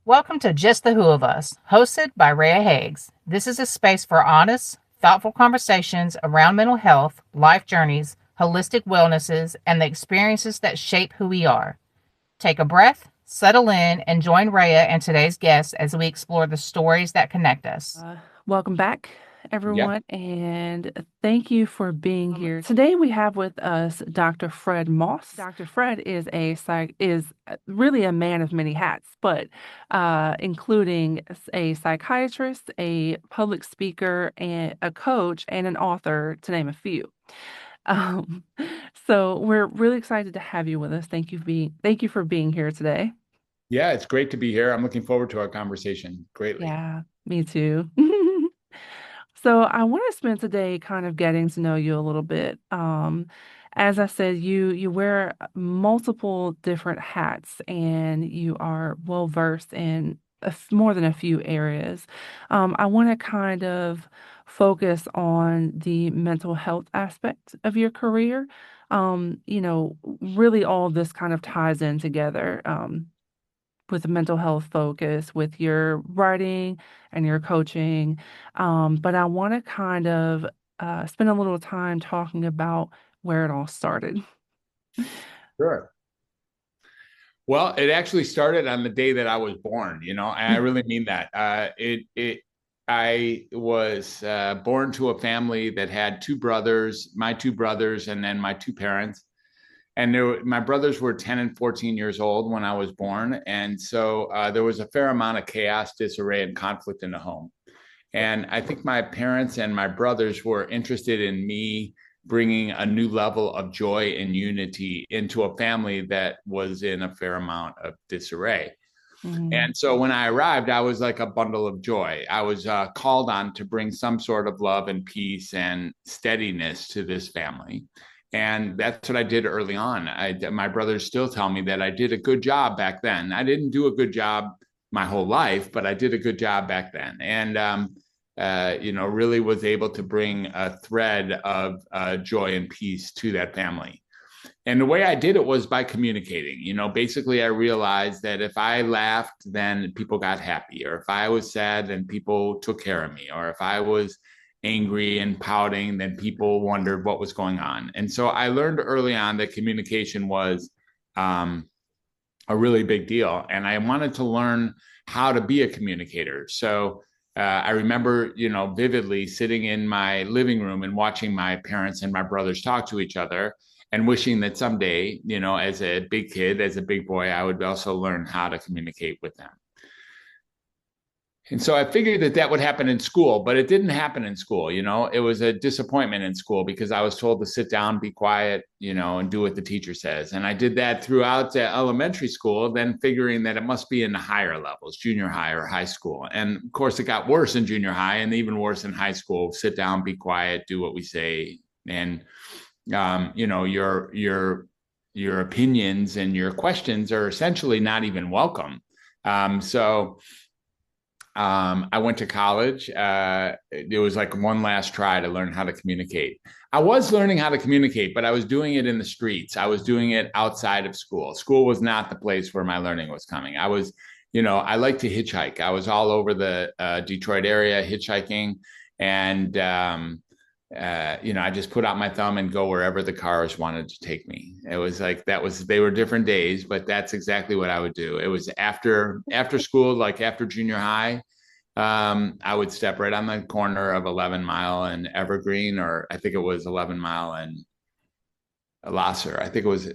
Welcome to Just the Who of Us, hosted by Reah. This is a space for honest, thoughtful conversations around mental health, life journeys, holistic wellnesses, and the experiences that shape who we are. Take a breath, settle in, and join Reah and today's guests as we explore the stories that connect us. Welcome back, Yeah, everyone, and thank you for being here. Today we have with us Dr. Fred Moss. Dr. Fred is really a man of many hats, but including a psychiatrist, a public speaker, and a coach, and an author, to name a few. Um, so we're really excited to have you with us. Thank you for being here today. yeah, it's great to be here. I'm looking forward to our conversation greatly. Yeah, me too. So I want to spend today kind of getting to know you a little bit. As I said, you wear multiple different hats, and you are well versed in more than a few areas. I want to kind of focus on the mental health aspect of your career. Really all this kind of ties in together. With a mental health focus, with your writing and your coaching. But I want to kind of spend a little time talking about where it all started. Sure. Well, it actually started on the day that I was born, and I really mean that. I was born to a family that had two brothers, my two brothers, and then my two parents. And my brothers were 10 and 14 years old when I was born. And so there was a fair amount of chaos, disarray, and conflict in the home. And I think my parents and my brothers were interested in me bringing a new level of joy and unity into a family that was in a fair amount of disarray. Mhm. And so when I arrived, I was like a bundle of joy. I was called on to bring some sort of love and peace and steadiness to this family. And that's what I did early on. My brothers still tell me that I did a good job back then. I didn't do a good job my whole life, but I did a good job back then. And really was able to bring a thread of joy and peace to that family. And the way I did it was by communicating. Basically, I realized that if I laughed, then people got happy, or if I was sad, then people took care of me, or if I was angry and pouting, then people wondered what was going on. And so I learned early on that communication was a really big deal. And I wanted to learn how to be a communicator. So I remember, vividly sitting in my living room and watching my parents and my brothers talk to each other and wishing that someday, as a big kid, as a big boy, I would also learn how to communicate with them. And so I figured that that would happen in school, but it didn't happen in school. It was a disappointment in school because I was told to sit down, be quiet, and do what the teacher says. And I did that throughout elementary school, then figuring that it must be in the higher levels, junior high or high school. And of course, it got worse in junior high and even worse in high school. Sit down, be quiet, do what we say. And, your opinions and your questions are essentially not even welcome. I went to college. It was like one last try to learn how to communicate. I was learning how to communicate, but I was doing it in the streets. I was doing it outside of school. School was not the place where my learning was coming. I like to hitchhike. I was all over the Detroit area hitchhiking. And I just put out my thumb and go wherever the cars wanted to take me. It was like they were different days, but that's exactly what I would do. It was after school, like after junior high. I would step right on the corner of 11 Mile and Evergreen, or I think it was 11 Mile and Lasser.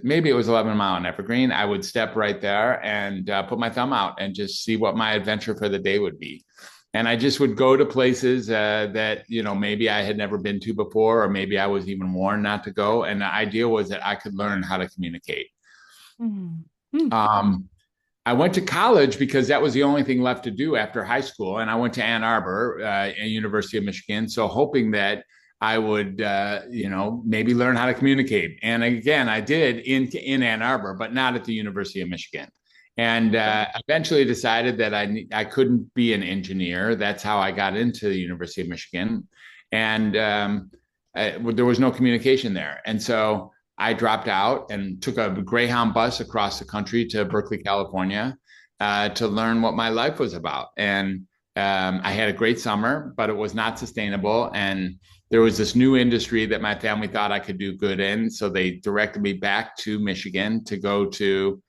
Maybe it was 11 Mile and Evergreen. I would step right there and put my thumb out and just see what my adventure for the day would be. And I just would go to places that, maybe I had never been to before, or maybe I was even warned not to go. And the idea was that I could learn how to communicate. Mhm. Mm. I went to college because that was the only thing left to do after high school. And I went to Ann Arbor, University of Michigan. So hoping that I would, maybe learn how to communicate. And again, I did in Ann Arbor, but not at the University of Michigan. And eventually decided that I couldn't be an engineer. That's how I got into the University of Michigan. And there was no communication there. And so I dropped out and took a Greyhound bus across the country to Berkeley, California. to learn what my life was about. And I had a great summer, but it was not sustainable. And there was this new industry that my family thought I could do good in. So they directed me back to Michigan to go to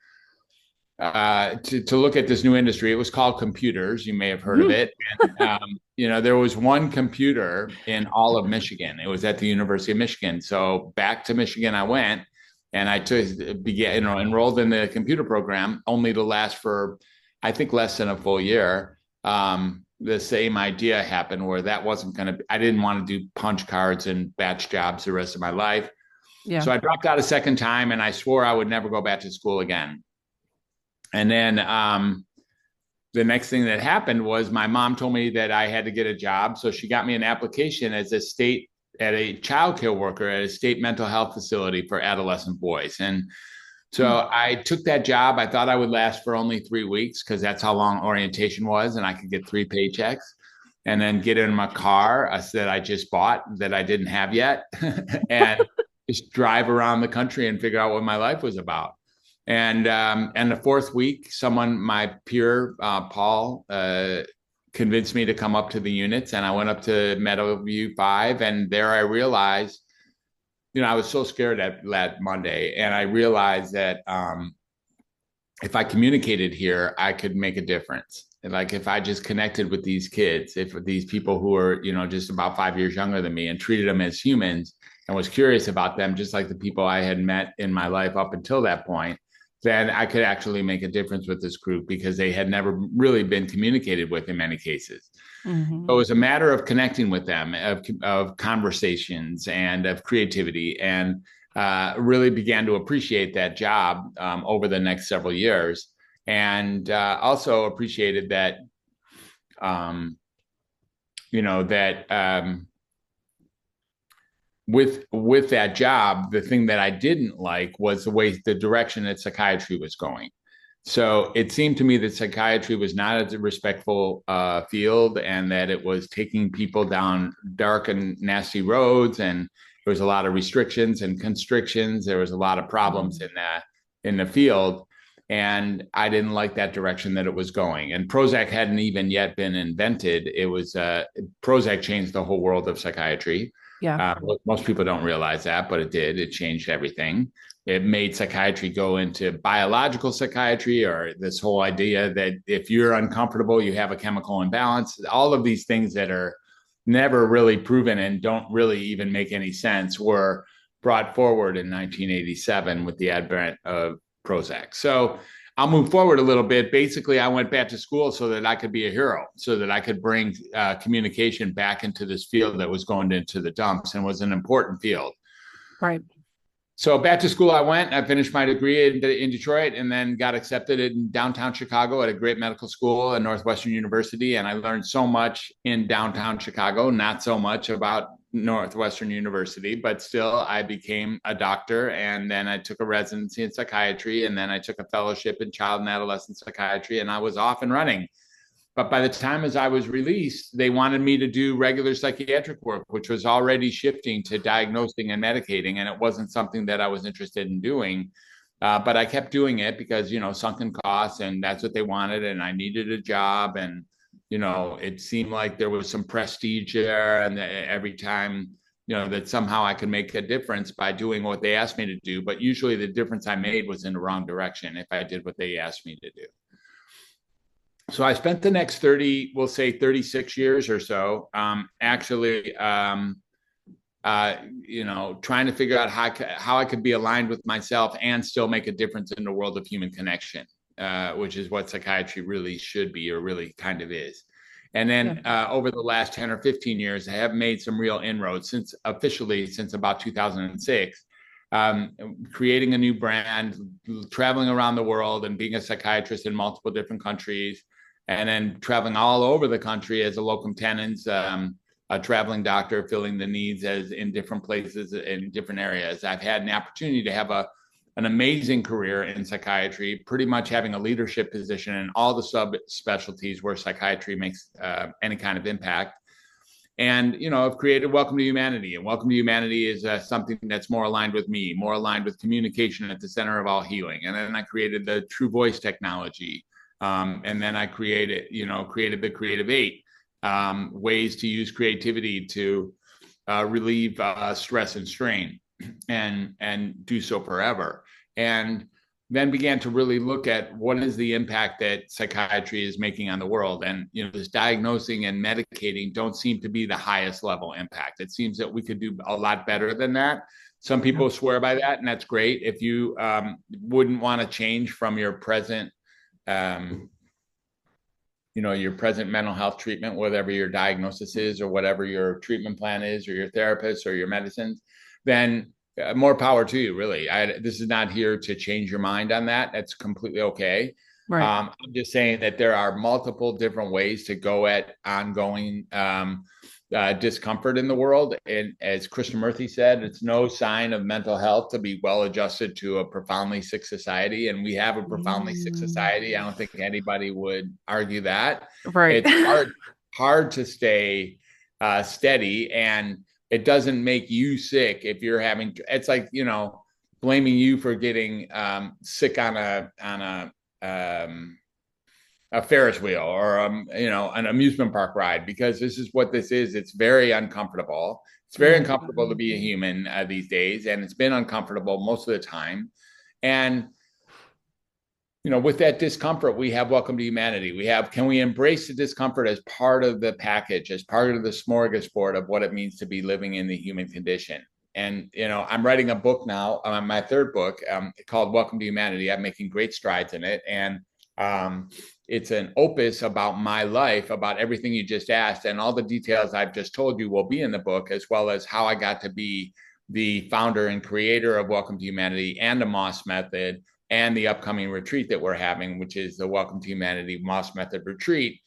look at this new industry. It was called computers. You may have heard of it. And, there was one computer in all of Michigan. It was at the University of Michigan. So back to Michigan I went, and I enrolled in the computer program, only to last for, I think, less than a full year. The same idea happened where I didn't want to do punch cards and batch jobs the rest of my life. Yeah. So I dropped out a second time, and I swore I would never go back to school again. And then the next thing that happened was my mom told me that I had to get a job. So she got me an application as a child care worker at a state mental health facility for adolescent boys. And so I took that job. I thought I would last for only 3 weeks because that's how long orientation was, and I could get 3 paychecks and then get in my car that I just bought that I didn't have yet and just drive around the country and figure out what my life was about. And the 4th week, my peer, Paul, convinced me to come up to the units, and I went up to Meadowview 5, and there I realized, I was so scared that Monday, and I realized that if I communicated here, I could make a difference. Like if I just connected with these kids, if these people who are, just about 5 years younger than me and treated them as humans and was curious about them, just like the people I had met in my life up until that point, then I could actually make a difference with this group because they had never really been communicated with in many cases. Mm-hmm. So it was a matter of connecting with them, of conversations and of creativity, and really began to appreciate that job over the next several years. And also appreciated that, with that job, the thing that I didn't like was the direction that psychiatry was going. So it seemed to me that psychiatry was not a respectful field, and that it was taking people down dark and nasty roads, and there was a lot of restrictions and constrictions. There was a lot of problems in the field, and I didn't like that direction that it was going. And Prozac hadn't even yet been invented. It was Prozac changed the whole world of psychiatry. Yeah. Most people don't realize that, but it did. It changed everything. It made psychiatry go into biological psychiatry, or this whole idea that if you're uncomfortable, you have a chemical imbalance. All of these things that are never really proven and don't really even make any sense were brought forward in 1987 with the advent of Prozac. So I'll move forward a little bit. Basically, I went back to school so that I could be a hero, so that I could bring communication back into this field that was going into the dumps and was an important field. Right. So back to school I went. I finished my degree in Detroit, and then got accepted in downtown Chicago at a great medical school at Northwestern University. And I learned so much in downtown Chicago, not so much about Northwestern University, but still I became a doctor. And then I took a residency in psychiatry, and then I took a fellowship in child and adolescent psychiatry, and I was off and running. But by the time as I was released, they wanted me to do regular psychiatric work, which was already shifting to diagnosing and medicating. And it wasn't something that I was interested in doing. But I kept doing it because, sunken costs, and that's what they wanted. And I needed a job. And, it seemed like there was some prestige there. And every time, that somehow I could make a difference by doing what they asked me to do. But usually the difference I made was in the wrong direction if I did what they asked me to do. So I spent the next 36 years or so, trying to figure out how I could be aligned with myself and still make a difference in the world of human connection, which is what psychiatry really should be, or really kind of is. And then over the last 10 or 15 years, I have made some real inroads since about 2006. Creating a new brand, traveling around the world and being a psychiatrist in multiple different countries, and then traveling all over the country as a locum tenens, a traveling doctor, filling the needs in different places in different areas. I've had an opportunity to have an amazing career in psychiatry, pretty much having a leadership position in all the subspecialties where psychiatry makes any kind of impact. And, I've created Welcome to Humanity. And Welcome to Humanity is something that's more aligned with me, more aligned with communication at the center of all healing. And then I created the True Voice technology, And then I created the Creative Eight, ways to use creativity to relieve stress and strain, and do so forever. And then began to really look at what is the impact that psychiatry is making on the world. And this diagnosing and medicating don't seem to be the highest level impact. It seems that we could do a lot better than that. Some people swear by that, and that's great. If you wouldn't want to change from your present your present mental health treatment, whatever your diagnosis is or whatever your treatment plan is or your therapist or your medicines, then more power to you, really. This is not here to change your mind on that. That's completely okay. Right. I'm just saying that there are multiple different ways to go at ongoing discomfort in the world. And as Krishnamurti said, it's no sign of mental health to be well adjusted to a profoundly sick society. And we have a profoundly sick society. I don't think anybody would argue that. Right. It's hard to stay steady, and it doesn't make you sick if you're having, it's like, blaming you for getting sick on a Ferris wheel or an amusement park ride, because this is what this is. It's very uncomfortable. It's very uncomfortable to be a human these days, and it's been uncomfortable most of the time. And with that discomfort, we have Welcome to Humanity. Can we embrace the discomfort as part of the package, as part of the smorgasbord of what it means to be living in the human condition? And, I'm writing a book now, my third book, called Welcome to Humanity. I'm making great strides in it. And it's an opus about my life, about everything you just asked. And all the details I've just told you will be in the book, as well as how I got to be the founder and creator of Welcome to Humanity and the Moss Method, and the upcoming retreat that we're having, which is the Welcome to Humanity Moss Method Retreat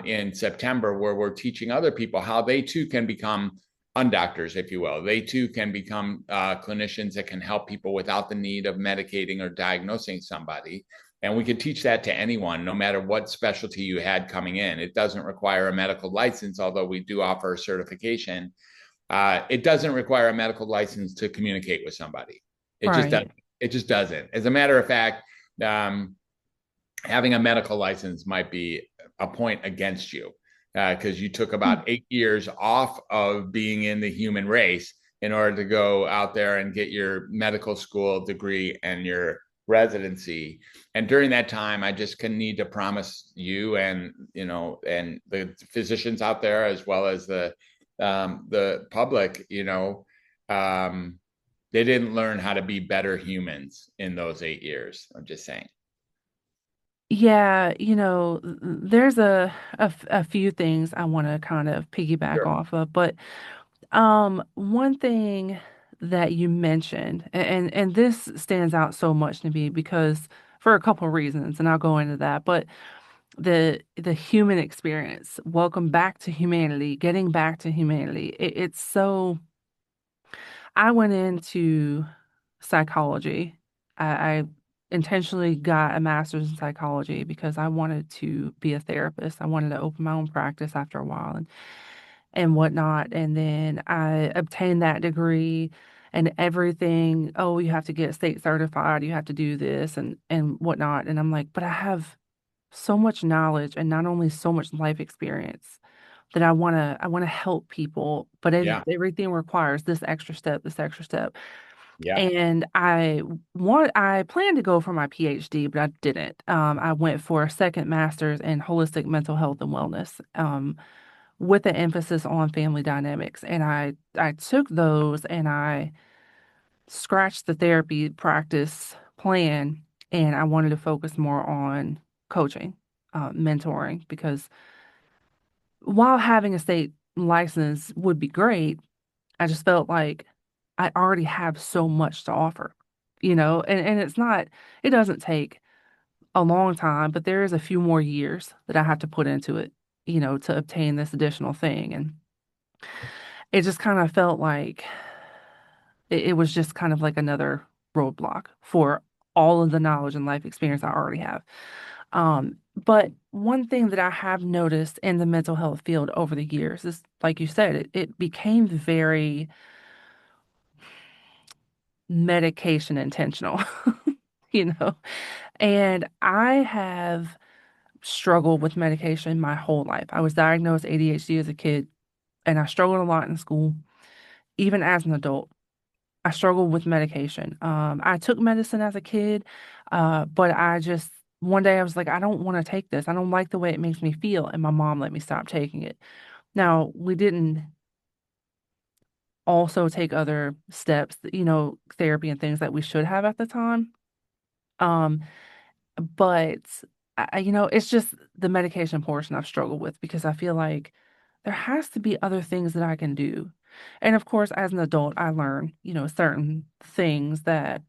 in September, where we're teaching other people how they too can become undoctors, if you will. They too can become clinicians that can help people without the need of medicating or diagnosing somebody. And we can teach that to anyone, no matter what specialty you had coming in. It doesn't require a medical license, although we do offer a certification. It doesn't require a medical license to communicate with somebody. It just doesn't. As a matter of fact, having a medical license might be a point against you, because you took about 8 years off of being in the human race in order to go out there and get your medical school degree and your residency. And during that time, I just need to promise you and the physicians out there, as well as the public, they didn't learn how to be better humans in those 8 years. I'm just saying. Yeah, there's a few things I want to kind of piggyback off of, but one thing that you mentioned, and this stands out so much to me because for a couple of reasons, and I'll go into that, but the human experience, welcome back to humanity, getting back to humanity. It's so. I went into psychology. I intentionally got a master's in psychology because I wanted to be a therapist. I wanted to open my own practice after a while and whatnot. And then I obtained that degree and everything. Oh, you have to get state certified. You have to do this and whatnot. And I'm like, but I have so much knowledge and not only so much life experience that I want to help people, but everything requires this extra step, this extra step. Yeah. And I planned to go for my PhD, but I didn't. I went for a second master's in holistic mental health and wellness, with an emphasis on family dynamics. And I took those and I scratched the therapy practice plan, and I wanted to focus more on coaching, mentoring, because while having a state license would be great, I just felt like I already have so much to offer, and it doesn't take a long time, but there is a few more years that I have to put into it, to obtain this additional thing. And it just kind of felt like it was just kind of like another roadblock for all of the knowledge and life experience I already have. But one thing that I have noticed in the mental health field over the years is, like you said, it became very medication intentional, you know, and I have struggled with medication my whole life. I was diagnosed ADHD as a kid, and I struggled a lot in school, even as an adult. I struggled with medication. I took medicine as a kid, but one day I was like, I don't want to take this. I don't like the way it makes me feel. And my mom let me stop taking it. Now, we didn't also take other steps, therapy and things that we should have at the time. Um, but it's just the medication portion I've struggled with because I feel like there has to be other things that I can do. And of course, as an adult, I learn, certain things that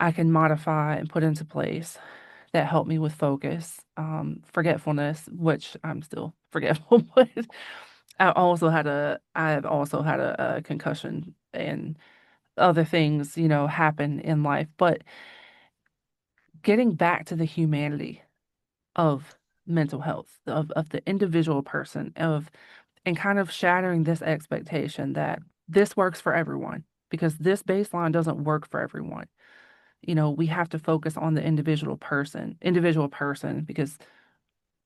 I can modify and put into place that help me with focus, forgetfulness, which I'm still forgetful, but I've also had a concussion and other things, happen in life. But getting back to the humanity of mental health, of the individual person, and kind of shattering this expectation that this works for everyone because this baseline doesn't work for everyone. We have to focus on the individual person, because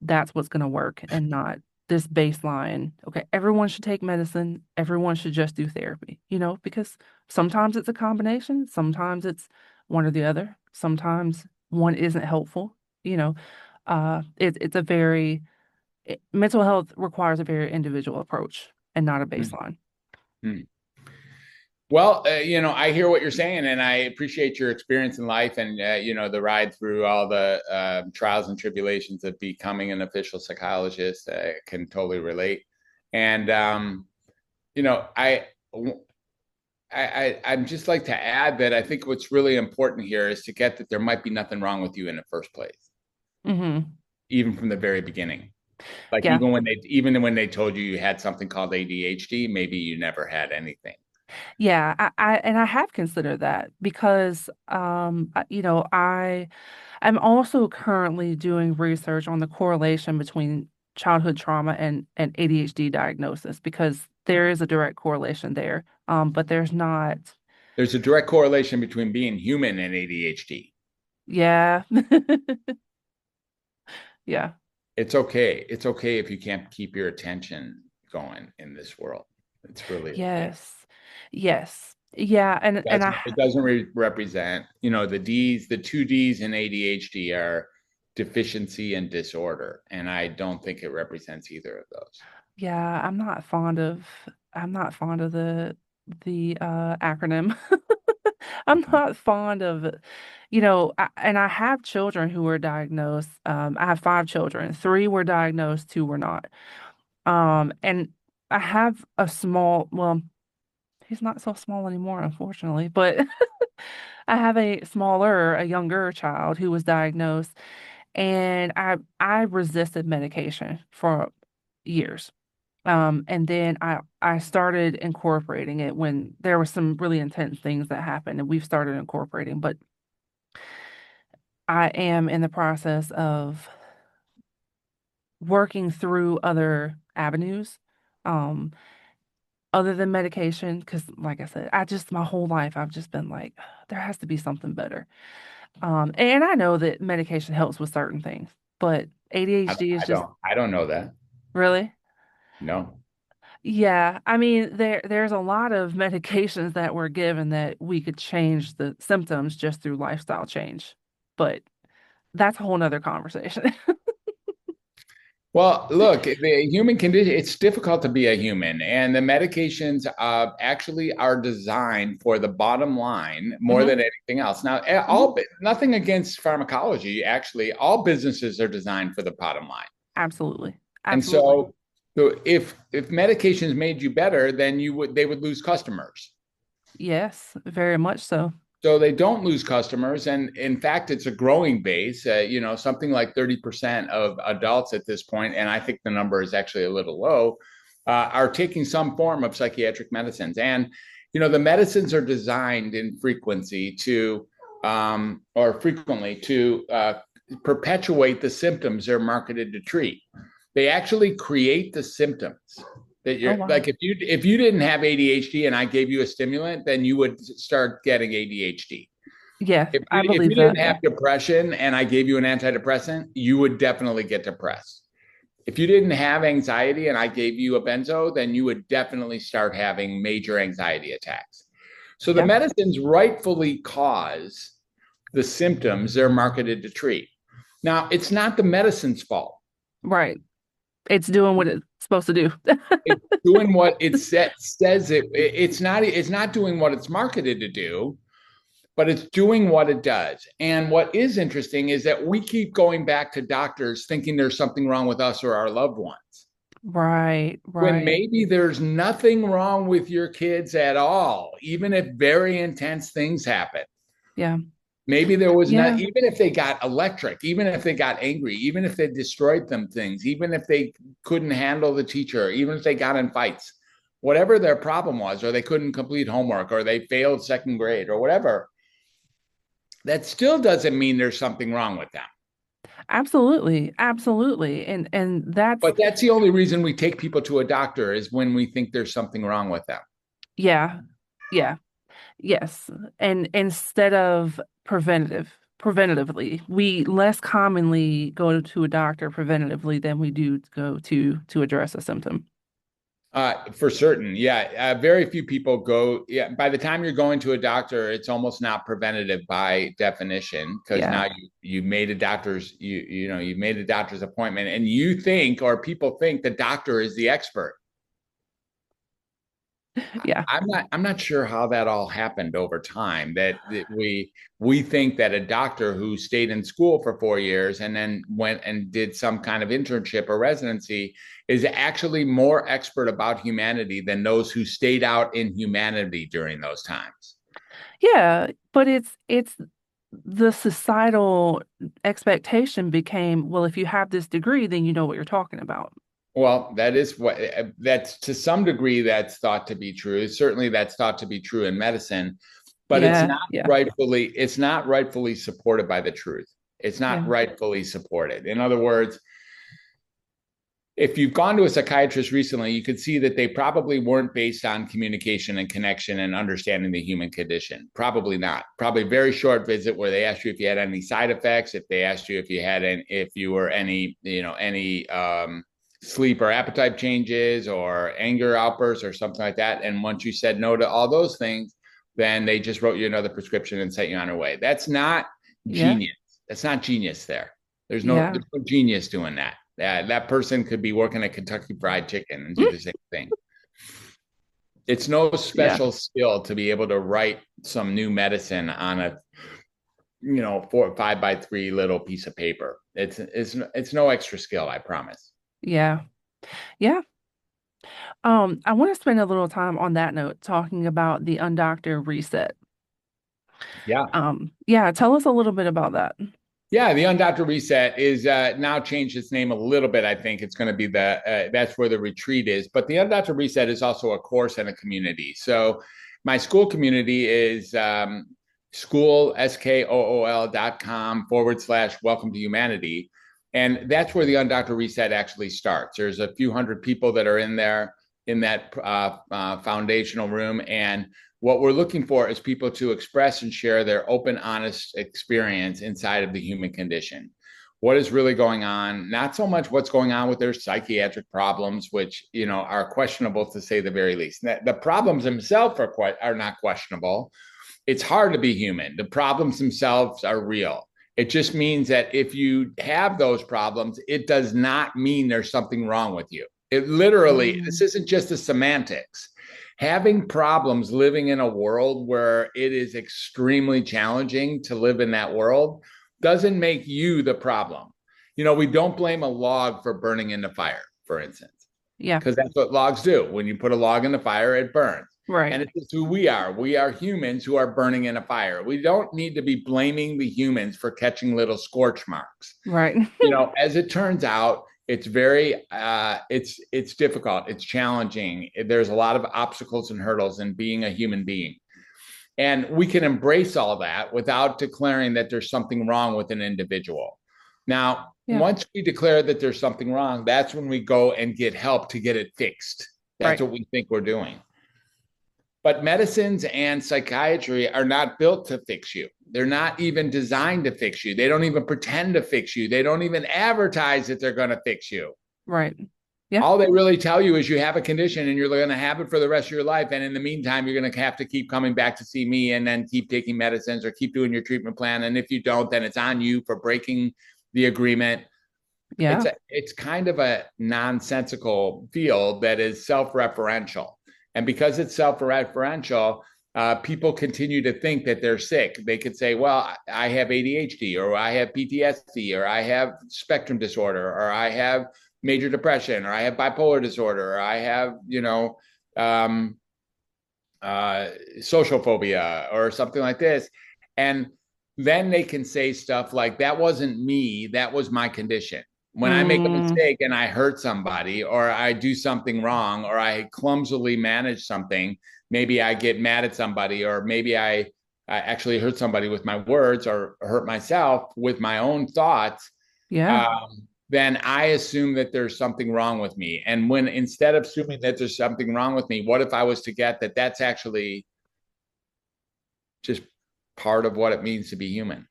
that's what's going to work and not this baseline. Okay, everyone should take medicine. Everyone should just do therapy, because sometimes it's a combination. Sometimes it's one or the other. Sometimes one isn't helpful. It's a mental health requires a very individual approach and not a baseline. Mm-hmm. Well, I hear what you're saying, and I appreciate your experience in life and, the ride through all the trials and tribulations of becoming an official psychologist. I can totally relate. And, I'd just like to add that I think what's really important here is to get that there might be nothing wrong with you in the first place, even from the very beginning. Like Yeah. even when they told you had something called ADHD, maybe you never had anything. Yeah, I have considered that because I'm also currently doing research on the correlation between childhood trauma and ADHD diagnosis, because there is a direct correlation there. But there's not. There's a direct correlation between being human and ADHD. Yeah. Yeah. It's okay. It's okay if you can't keep your attention going in this world. It's really okay. Yes. Yes. Yeah. It doesn't represent, the two D's in ADHD are deficiency and disorder. And I don't think it represents either of those. Yeah, I'm not fond of the acronym. I'm not fond of, and I have children who were diagnosed. I have 5 children. 3 were diagnosed, 2 were not. And I have well, he's not so small anymore, unfortunately, but I have a younger child who was diagnosed, and I resisted medication for years. And then I started incorporating it when there were some really intense things that happened, and we've started incorporating. But I am in the process of working through other avenues, um, other than medication, because, like I said, my whole life I've just been like, there has to be something better. And I know that medication helps with certain things, but ADHD is just I don't know that. really. No. Yeah, I mean, there's a lot of medications that were given that we could change the symptoms just through lifestyle change, but that's a whole nother conversation. Well, look, the human condition, it's difficult to be a human, and the medications actually are designed for the bottom line more than anything else. Now, nothing against pharmacology, actually, all businesses are designed for the bottom line. Absolutely. And so if medications made you better, then they would lose customers. Yes, very much so. So they don't lose customers. And in fact, it's a growing base, something like 30% of adults at this point, and I think the number is actually a little low, are taking some form of psychiatric medicines. And, the medicines are designed in frequently to perpetuate the symptoms they're marketed to treat. They actually create the symptoms that you're like, if you didn't have ADHD and I gave you a stimulant, then you would start getting ADHD. Yeah, I If believe you that. didn't Yeah. have depression and I gave you an antidepressant, you would definitely get depressed. If you didn't have anxiety and I gave you a benzo, then you would definitely start having major anxiety attacks. So the Yep. medicines rightfully cause the symptoms they're marketed to treat. Now, it's not the medicine's fault. Right. It's doing what it's supposed to do. It's doing what it says it's not doing what it's marketed to do, but it's doing what it does. And what is interesting is that we keep going back to doctors thinking there's something wrong with us or our loved ones, Right, when right. maybe there's nothing wrong with your kids at all, even if very intense things happen. Yeah. Maybe there was not, Yeah. even if they got electric, even if they got angry, even if they destroyed them things, even if they couldn't handle the teacher, even if they got in fights, whatever their problem was, or they couldn't complete homework, or they failed second grade, or whatever, that still doesn't mean there's something wrong with them. Absolutely. Absolutely. And that's But that's the only reason we take people to a doctor, is when we think there's something wrong with them. yeah. Yeah. Yes. And instead of preventatively, we less commonly go to a doctor preventatively than we do go to address a symptom. For certain, yeah. Very few people go. Yeah, by the time you're going to a doctor, it's almost not preventative by definition, because Yeah. now you made a doctor's you've made a doctor's appointment, and you think, or people think, the doctor is the expert. Yeah. I'm not sure how that all happened over time. That we think that a doctor who stayed in school for 4 years and then went and did some kind of internship or residency is actually more expert about humanity than those who stayed out in humanity during those times. Yeah. But it's the societal expectation became, well, if you have this degree, then you know what you're talking about. Well, that is what that's to some degree that's thought to be true. Certainly that's thought to be true in medicine, but Yeah. Yeah. it's not rightfully supported by the truth. It's not Yeah. rightfully supported. In other words, if you've gone to a psychiatrist recently, you could see that they probably weren't based on communication and connection and understanding the human condition. Probably not. Probably a very short visit where they asked you if you had any side effects, if they asked you if you had any, if you were any sleep or appetite changes or anger outbursts or something like that. And once you said no to all those things, then they just wrote you another prescription and sent you on your way. That's not Yeah. genius. That's not genius there. Yeah. There's no genius doing that. That person could be working at Kentucky Fried Chicken and do the same thing. It's no Yeah. special skill to be able to write some new medicine on a 4 or 5 by 3 little piece of paper. It's no extra skill, I promise. Yeah. Yeah. I want to spend a little time on that note talking about the Undoctor reset. Yeah. Yeah, tell us a little bit about that. Yeah, the Undoctor Reset is now changed its name a little bit. I think it's going to be that's where the retreat is. But the Undoctor Reset is also a course and a community. So my school community is school.com/welcome to humanity. And that's where the Undoctor Reset actually starts. There's a few hundred people that are in there in that foundational room. And what we're looking for is people to express and share their open, honest experience inside of the human condition. What is really going on? Not so much what's going on with their psychiatric problems, which are questionable to say the very least. The problems themselves are not questionable. It's hard to be human. The problems themselves are real. It just means that if you have those problems, it does not mean there's something wrong with you. It literally, this isn't just the semantics. Having problems living in a world where it is extremely challenging to live in that world doesn't make you the problem. We don't blame a log for burning in the fire, for instance. Yeah. Because that's what logs do. When you put a log in the fire, it burns. Right. And it's who we are. We are humans who are burning in a fire. We don't need to be blaming the humans for catching little scorch marks. Right. As it turns out, it's very it's difficult. It's challenging. There's a lot of obstacles and hurdles in being a human being. And we can embrace all that without declaring that there's something wrong with an individual. Now, once we declare that there's something wrong, that's when we go and get help to get it fixed. That's what we think we're doing. But medicines and psychiatry are not built to fix you. They're not even designed to fix you. They don't even pretend to fix you. They don't even advertise that they're going to fix you. Right. Yeah. All they really tell you is you have a condition and you're going to have it for the rest of your life. And in the meantime, you're going to have to keep coming back to see me and then keep taking medicines or keep doing your treatment plan. And if you don't, then it's on you for breaking the agreement. Yeah. It's kind of a nonsensical field that is self-referential. And because it's self-referential, people continue to think that they're sick. They could say, well, I have ADHD, or I have PTSD, or I have spectrum disorder, or I have major depression, or I have bipolar disorder, or I have, social phobia or something like this. And then they can say stuff like, that wasn't me, that was my condition. When I make a mistake and I hurt somebody, or I do something wrong, or I clumsily manage something, maybe I get mad at somebody, or maybe I actually hurt somebody with my words, or hurt myself with my own thoughts. Yeah. Then I assume that there's something wrong with me. And when, instead of assuming that there's something wrong with me, what if I was to get that that's actually just part of what it means to be human?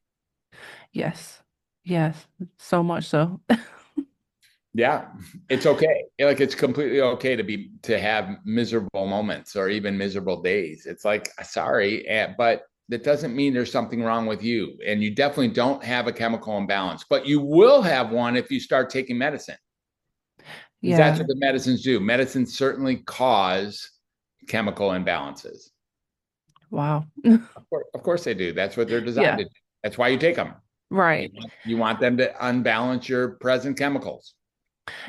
Yes. Yes. So much so. Yeah, it's okay. Like, it's completely okay to have miserable moments or even miserable days. It's like, sorry, but that doesn't mean there's something wrong with you. And you definitely don't have a chemical imbalance, but you will have one if you start taking medicine. Because that's what the medicines do. Medicines certainly cause chemical imbalances. Wow. Of course they do. That's what they're designed to do. That's why you take them. Right. You want them to unbalance your present chemicals.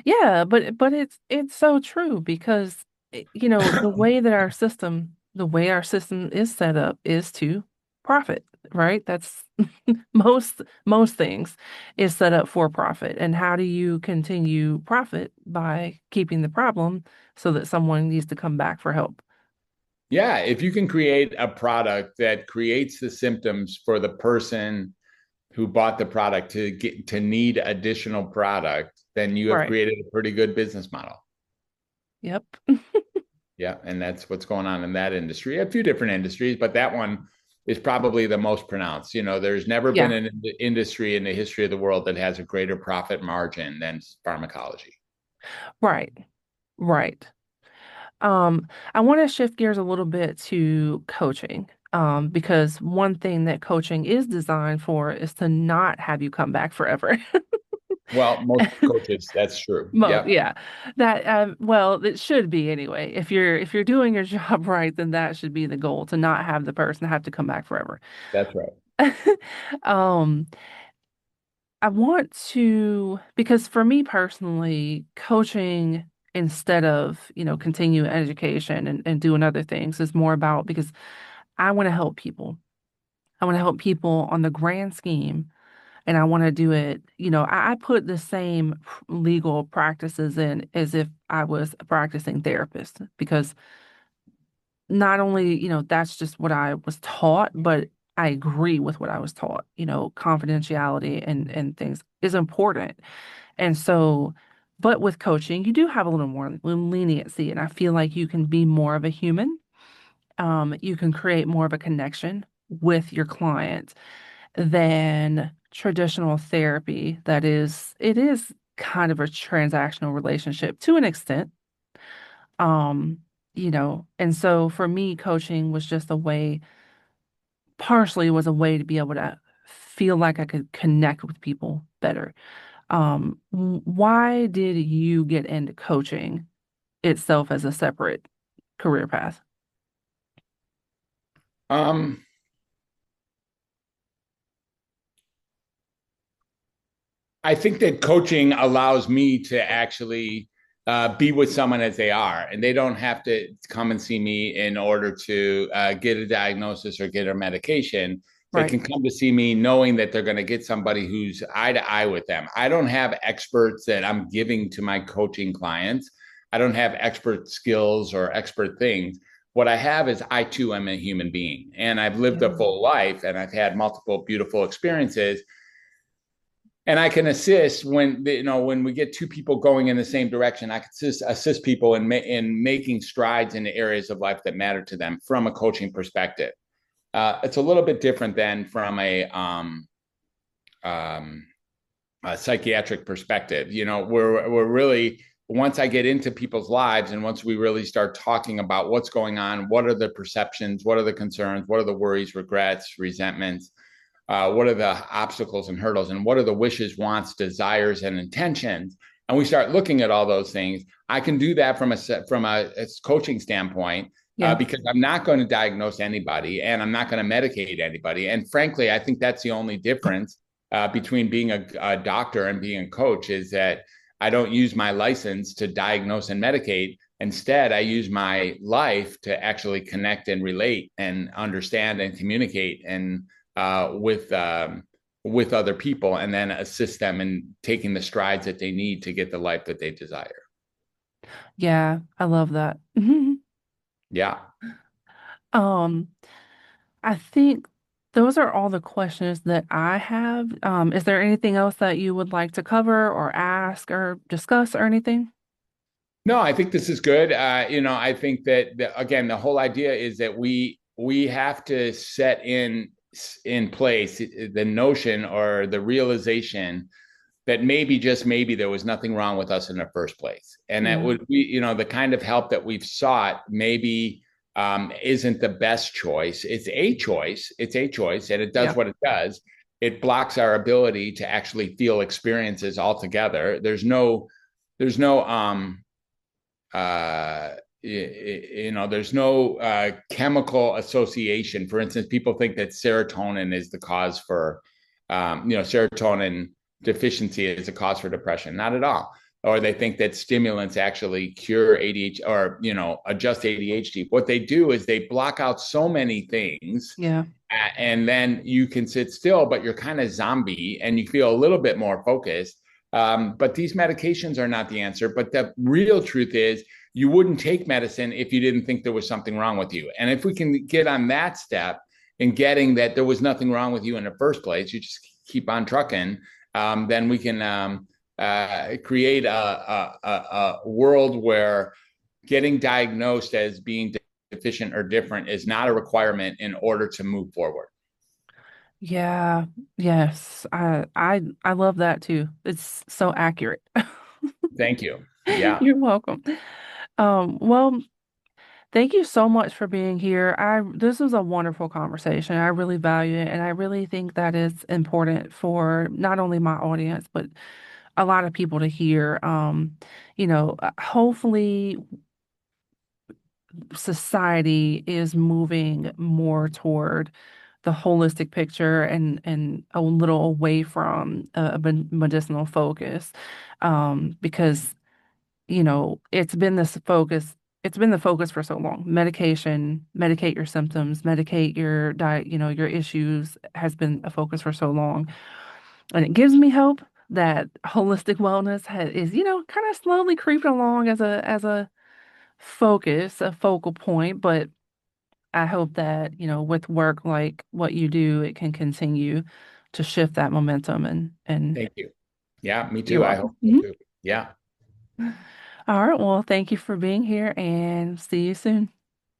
Yeah, but it's so true because the way our system is set up is to profit, right? That's most things is set up for profit. And how do you continue profit? By keeping the problem so that someone needs to come back for help. Yeah, if you can create a product that creates the symptoms for the person who bought the product to need additional product, then you have created a pretty good business model. Yep. Yeah, and that's what's going on in that industry. A few different industries, but that one is probably the most pronounced. There's never been an industry in the history of the world that has a greater profit margin than pharmacology. Right. Right. I want to shift gears a little bit to coaching. Because one thing that coaching is designed for is to not have you come back forever. Well, most coaches, that's true. Yeah, that well, it should be anyway. If you're doing your job right, then that should be the goal, to not have the person have to come back forever. That's right. I want to, because for me personally, coaching instead of, continuing education and doing other things is more about, because I want to help people. I want to help people on the grand scheme, and I want to do it. I put the same legal practices in as if I was a practicing therapist, because not only, that's just what I was taught, but I agree with what I was taught. Confidentiality and things is important. And so, but with coaching, you do have a little more leniency, and I feel like you can be more of a human. You can create more of a connection with your client than traditional therapy. It is kind of a transactional relationship to an extent. And so for me, coaching was just a way, partially was a way to be able to feel like I could connect with people better. Why did you get into coaching itself as a separate career path? I think that coaching allows me to actually be with someone as they are, and they don't have to come and see me in order to get a diagnosis or get a medication. They can come to see me knowing that they're going to get somebody who's eye to eye with them. I don't have experts that I'm giving to my coaching clients. I don't have expert skills or expert things. What I have is, I too am a human being, and I've lived a full life, and I've had multiple beautiful experiences. And I can assist when we get two people going in the same direction. I can assist people in making strides in the areas of life that matter to them from a coaching perspective. It's a little bit different than from a psychiatric perspective. We're really, once I get into people's lives and once we really start talking about what's going on, what are the perceptions, what are the concerns, what are the worries, regrets, resentments, what are the obstacles and hurdles, and what are the wishes, wants, desires, and intentions, and we start looking at all those things. I can do that from a coaching standpoint. Because I'm not going to diagnose anybody and I'm not going to medicate anybody. And frankly, I think that's the only difference between being a doctor and being a coach, is that I don't use my license to diagnose and medicate. Instead, I use my life to actually connect and relate and understand and communicate and with other people, and then assist them in taking the strides that they need to get the life that they desire. Yeah, I love that. Yeah. I think those are all the questions that I have. Is there anything else that you would like to cover or ask or discuss or anything? No, I think this is good. I think that again, the whole idea is that we have to set in place the notion or the realization that maybe, just maybe, there was nothing wrong with us in the first place, and that would be, the kind of help that we've sought maybe isn't the best choice. It's a choice. And it does what it does. It blocks our ability to actually feel experiences altogether. There's no there's no chemical association. For instance, people think that serotonin is the cause for, serotonin deficiency is a cause for depression. Not at all. Or they think that stimulants actually cure ADHD or, adjust ADHD. What they do is they block out so many things. Yeah. And then you can sit still, but you're kind of zombie and you feel a little bit more focused. But these medications are not the answer. But the real truth is, you wouldn't take medicine if you didn't think there was something wrong with you. And if we can get on that step in getting that there was nothing wrong with you in the first place, you just keep on trucking, then we can create a world where getting diagnosed as being deficient or different is not a requirement in order to move forward. Yeah. Yes. I love that too. It's so accurate. Thank you. Yeah. You're welcome. Well, thank you so much for being here. This was a wonderful conversation. I really value it, and I really think that is important for not only my audience, but a lot of people to hear. Hopefully society is moving more toward the holistic picture and a little away from a medicinal focus, because it's been the focus for so long. Medication, medicate your symptoms, medicate your diet, your issues has been a focus for so long. And it gives me hope that holistic wellness is, kind of slowly creeping along as a focus, a focal point. But I hope that, with work like what you do, it can continue to shift that momentum and Thank you. Yeah, me you're too. I welcome. hope so too. Yeah. All right. Well, thank you for being here and see you soon.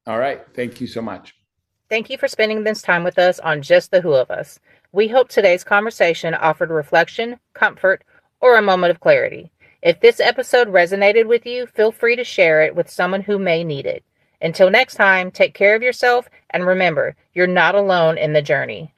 All right. Thank you so much. Thank you for spending this time with us on Just the Who of Us. We hope today's conversation offered reflection, comfort, or a moment of clarity. If this episode resonated with you, feel free to share it with someone who may need it. Until next time, take care of yourself and remember, you're not alone in the journey.